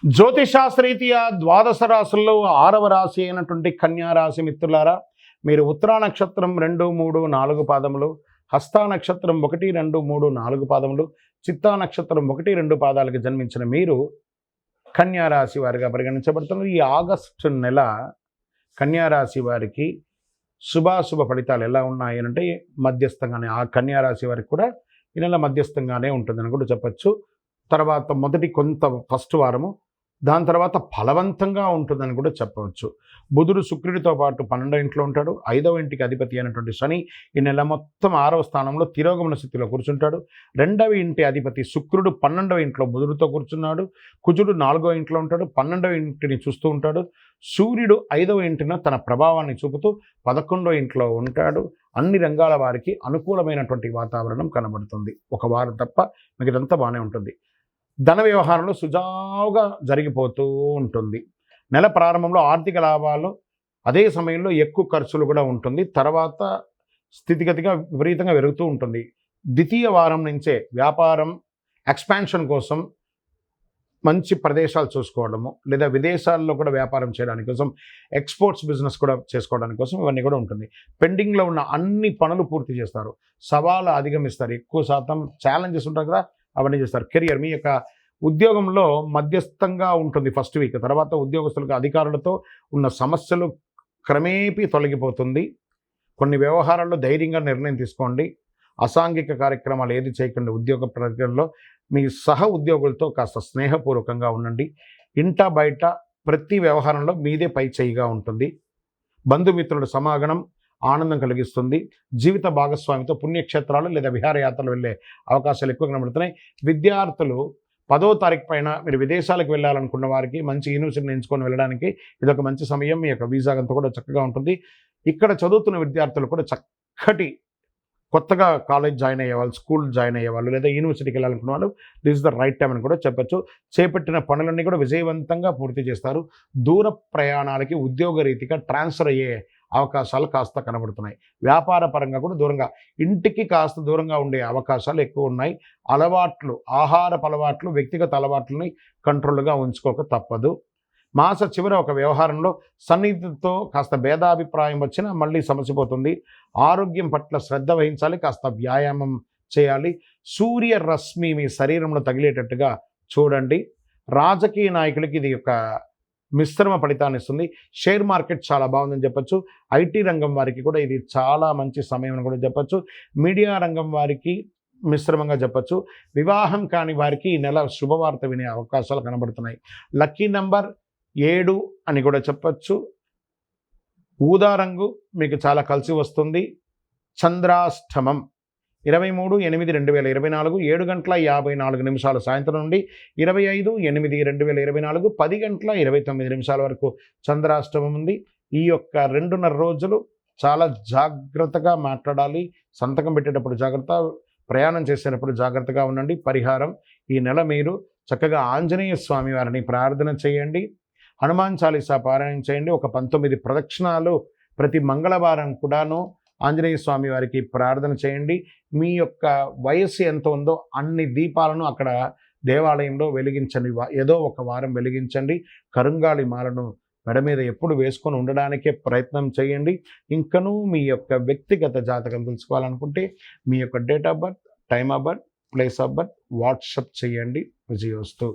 జ్యోతిషాస్త్రరీత్యా ద్వాదశ రాశుల్లో 6వ రాశి అయినటువంటి కన్యా రాశి మిత్రులారా, మీరు ఉత్తరా నక్షత్రం 2, 3, 4 పాదములు, హస్తా నక్షత్రం 1, 2, 3, 4 పాదములు, చిత్తా నక్షత్రం 1, 2 పాదాలకు జన్మించిన మీరు కన్యా రాశి వారిగా పరిగణించబడుతున్నారు. ఈ ఆగస్టు నెల కన్యా రాశి వారికి శుభాశుభ ఫలితాలు ఎలా ఉన్నాయి అంటే మధ్యస్థంగానే, ఆ కన్యా రాశి వారికి కూడా ఈ నెల మధ్యస్థంగానే ఉంటుందని కూడా చెప్పచ్చు. తర్వాత ఫస్ట్ వారము, దాని తర్వాత ఫలవంతంగా ఉంటుందని కూడా చెప్పవచ్చు. బుధుడు శుక్రుడితో పాటు 12వ ఇంట్లో ఉంటాడు. 5వ ఇంటికి అధిపతి అయినటువంటి శని ఈ నెల మొత్తం 6వ స్థానంలో తిరోగమన స్థితిలో కూర్చుంటాడు. 2వ ఇంటి అధిపతి శుక్రుడు 12వ ఇంట్లో బుధుడితో కూర్చున్నాడు. కుజుడు 4వ ఇంట్లో ఉంటాడు, 12వ ఇంటిని చూస్తూ ఉంటాడు. సూర్యుడు 5వ ఇంటిన తన ప్రభావాన్ని చూపుతూ 11వ ఇంట్లో ఉంటాడు. అన్ని రంగాల వారికి అనుకూలమైనటువంటి వాతావరణం కనబడుతుంది. ఒక వారం తప్ప మిగతాదంతా బాగానే ఉంటుంది. ధన వ్యవహారంలో సుజావుగా జరిగిపోతూ ఉంటుంది. నెల ప్రారంభంలో ఆర్థిక లాభాలు, అదే సమయంలో ఎక్కువ ఖర్చులు కూడా ఉంటుంది. తర్వాత స్థితిగతిగా విపరీతంగా పెరుగుతూ ఉంటుంది. ద్వితీయ వారం నుంచే వ్యాపారం ఎక్స్పాన్షన్ కోసం మంచి ప్రదేశాలు చూసుకోవడము, లేదా విదేశాల్లో కూడా వ్యాపారం చేయడానికి కోసం, ఎక్స్పోర్ట్స్ బిజినెస్ కూడా చేసుకోవడానికి కోసం ఇవన్నీ కూడా ఉంటుంది. పెండింగ్లో ఉన్న అన్ని పనులు పూర్తి చేస్తారు. సవాలు అధిగమిస్తారు. ఎక్కువ శాతం ఛాలెంజెస్ ఉంటాయి కదా, అవన్నీ చేస్తారు. కెరియర్, మీ యొక్క ఉద్యోగంలో మధ్యస్థంగా ఉంటుంది ఫస్ట్ వీక్. తర్వాత ఉద్యోగస్తులకు అధికారులతో ఉన్న సమస్యలు క్రమేపీ తొలగిపోతుంది. కొన్ని వ్యవహారాల్లో ధైర్యంగా నిర్ణయం తీసుకోండి. అసాంఘిక కార్యక్రమాలు ఏది చేయకండి. ఉద్యోగ ప్రక్రియలో మీ సహ ఉద్యోగులతో కాస్త స్నేహపూర్వకంగా ఉండండి. ఇంట బయట ప్రతి వ్యవహారంలో మీదే పై చేయిగా ఉంటుంది. బంధుమిత్రుల సమాగమం ఆనందం కలిగిస్తుంది. జీవిత భాగస్వామితో పుణ్యక్షేత్రాలు లేదా విహారయాత్రలు వెళ్ళే అవకాశాలు ఎక్కువ కనబడుతున్నాయి. విద్యార్థులు 10వ తారీఖు పైన మీరు విదేశాలకు వెళ్ళాలనుకున్న వారికి మంచి యూనివర్సిటీని ఎంచుకొని వెళ్ళడానికి ఇదొక మంచి సమయం. మీ యొక్క వీసా అంతా కూడా చక్కగా ఉంటుంది. ఇక్కడ చదువుతున్న విద్యార్థులు కూడా చక్కటి కొత్తగా కాలేజ్ జాయిన్ అయ్యేవాళ్ళు, స్కూల్ జాయిన్ అయ్యేవాళ్ళు, లేదా యూనివర్సిటీకి వెళ్ళాలనుకున్న వాళ్ళు this is the right time అని కూడా చెప్పచ్చు. చేపట్టిన పనులన్నీ కూడా విజయవంతంగా పూర్తి చేస్తారు. దూర ప్రయాణాలకి ఉద్యోగ రీతిగా ట్రాన్స్ఫర్ అయ్యే అవకాశాలు కాస్త కనబడుతున్నాయి. వ్యాపార పరంగా కూడా దూరంగా, ఇంటికి కాస్త దూరంగా ఉండే అవకాశాలు ఎక్కువ ఉన్నాయి. అలవాట్లు, ఆహారపు అలవాట్లు, వ్యక్తిగత అలవాట్లని కంట్రోల్గా ఉంచుకోక తప్పదు. మాస చివర ఒక వ్యవహారంలో సన్నిహితులతో కాస్త భేదాభిప్రాయం వచ్చినా మళ్ళీ సమసిపోతుంది. ఆరోగ్యం పట్ల శ్రద్ధ వహించాలి. కాస్త వ్యాయామం చేయాలి. సూర్య రశ్మి మీ శరీరంలో తగిలేటట్టుగా చూడండి. రాజకీయ నాయకులకి ఇది ఒక మిశ్రమ ఫలితాన్ని ఇస్తుంది. షేర్ మార్కెట్ చాలా బాగుందని చెప్పచ్చు. ఐటీ రంగం వారికి కూడా ఇది చాలా మంచి సమయం అని కూడా చెప్పచ్చు. మీడియా రంగం వారికి మిశ్రమంగా చెప్పచ్చు. వివాహం కాని వారికి ఈ నెల శుభవార్త వినే అవకాశాలు కనబడుతున్నాయి. లక్కీ నంబర్ 7 అని కూడా చెప్పచ్చు. ఊదా రంగు మీకు చాలా కలిసి వస్తుంది. చంద్రాష్టమం 23/8/2024 7:54 సాయంత్రం నుండి 25/8/2024 10:29 వరకు చంద్రాష్టమం ఉంది. ఈ యొక్క 2.5 రోజులు చాలా జాగ్రత్తగా మాట్లాడాలి. సంతకం పెట్టేటప్పుడు జాగ్రత్త, ప్రయాణం చేసేటప్పుడు జాగ్రత్తగా ఉండండి. పరిహారం, ఈ నెల మీరు చక్కగా ఆంజనేయ స్వామి వారిని ప్రార్థన చేయండి. హనుమాన్ చాలీసా పారాయణ చేయండి. ఒక 19 ప్రదక్షిణాలు ప్రతి మంగళవారం కూడాను ఆంజనేయ స్వామి వారికి ప్రార్థన చేయండి. మీ యొక్క వయస్సు ఎంత ఉందో అన్ని దీపాలను అక్కడ దేవాలయంలో వెలిగించండి. ఏదో ఒక వారం వెలిగించండి. కరుంగాళి మాలను మెడ మీద ఎప్పుడు వేసుకొని ఉండడానికే ప్రయత్నం చేయండి. ఇంకనూ మీ యొక్క వ్యక్తిగత జాతకం తెలుసుకోవాలనుకుంటే మీ యొక్క date of birth, time of birth, place of birth WhatsApp చేయండి. విజయోస్తు.